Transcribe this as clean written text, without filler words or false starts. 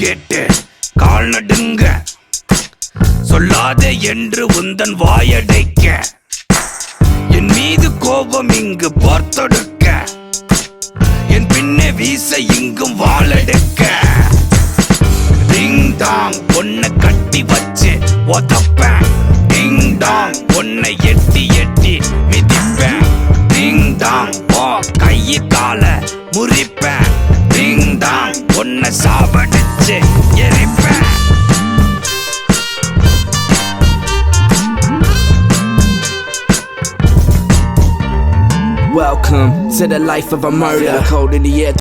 கேட்டு கால் நடுங்க, சொல்லாதே என்று உந்தன் வாயடைக்க, என் மீது கோபம் இங்கு பார்த்தொடுக்க, என் பின்னே வீச இங்கும் வாழெடுக்க. டிங் டாங் பொண்ணை கட்டி வச்சு ஒதப்பேன், டிங் டாங் பொண்ணை எட்டி எட்டி மிதிப்பேன், டிங் டாங் ஓ கையை கால முறிப்பேன், டிங் டாங் பொண்ணை சாவடிச்சு எரிப்பேன். Welcome to the life of a murderer. Cold in the air.